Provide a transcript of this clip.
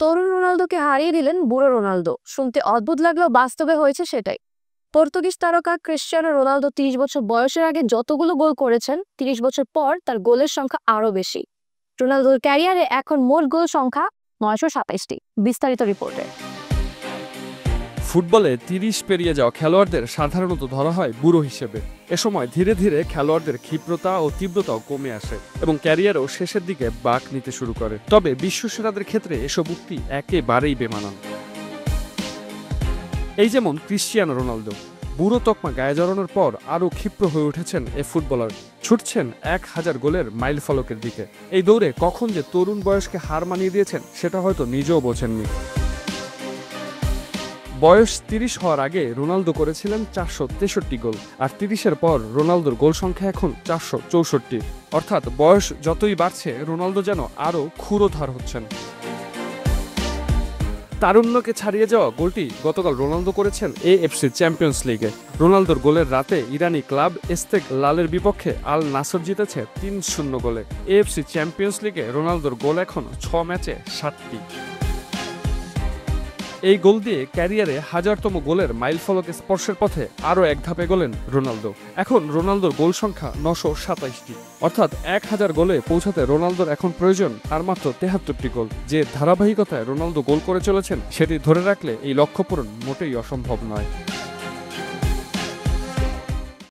তরুণ রোনালদোকে হারিয়ে দিলেন বুড়ো রোনালদো। শুনতে অদ্ভুত লাগলেও বাস্তবে হয়েছে সেটাই। পর্তুগিজ তারকা ক্রিশ্চিয়ানো রোনালদো ৩০ বছর বয়সের আগে যতগুলো গোল করেছেন, ৩০ বছর পর তার গোলের সংখ্যা আরো বেশি। রোনালদোর ক্যারিয়ারে এখন মোট গোল সংখ্যা ৯২৭টি। বিস্তারিত রিপোর্টে। ফুটবলে ৩০ পেরিয়ে যাওয়া খেলোয়াড়দের সাধারণত ধরা হয় বুড়ো হিসেবে। এ সময় ধীরে ধীরে খেলোয়াড়দের ক্ষিপ্রতা ও তীব্রতাও কমে আসে এবং ক্যারিয়ারও শেষের দিকে বাঁক নিতে শুরু করে। তবে বিশ্বসেরাদের ক্ষেত্রে এসব উক্তি একেবারেই বেমানান। এই যেমন ক্রিশ্চিয়ানো রোনালদো, বুড়ো তকমা গায়ে জড়ানোর পর আরও ক্ষিপ্র হয়ে উঠেছেন এ ফুটবলার। ছুটছেন ১০০০ গোলের মাইল ফলকের দিকে। এই দৌড়ে কখন যে তরুণ বয়সকে হার মানিয়ে দিয়েছেন সেটা হয়তো নিজেও বোঝেননি। বয়স ৩০ হওয়ার আগে রোনালদো করেছিলেন ৪৬৩ গোল, আর ৩০-এর পর রোনালদোর গোল সংখ্যা এখন ৪৬৪। অর্থাৎ বয়স যতই বাড়ছে রোনালদো যেন আরও ক্ষুরোধার হচ্ছেন। তারুণ্যকে ছাড়িয়ে যাওয়া গোলটি গতকাল রোনালদো করেছেন এএফসি চ্যাম্পিয়ন্স লিগে। রোনালদোর গোলের রাতে ইরানি ক্লাব এস্তেক লালের বিপক্ষে আল নাসর জিতেছে ৩-০ গোলে। এএফসি চ্যাম্পিয়ন্স লিগে রোনালদোর গোল এখন ৬ ম্যাচে ৭টি। এই গোল দিয়ে ক্যারিয়ারে ১০০০তম গোলের মাইল ফলক স্পর্শের পথে আরও এক ধাপ এগোলেন রোনালদো। এখন রোনালদোর গোল সংখ্যা ৯২৭টি। অর্থাৎ ১০০০ গোলে পৌঁছাতে রোনালদোর এখন প্রয়োজন আর মাত্র ৭৩টি গোল। যে ধারাবাহিকতায় রোনালদো গোল করে চলেছেন সেটি ধরে রাখলে এই লক্ষ্য পূরণ মোটেই অসম্ভব নয়।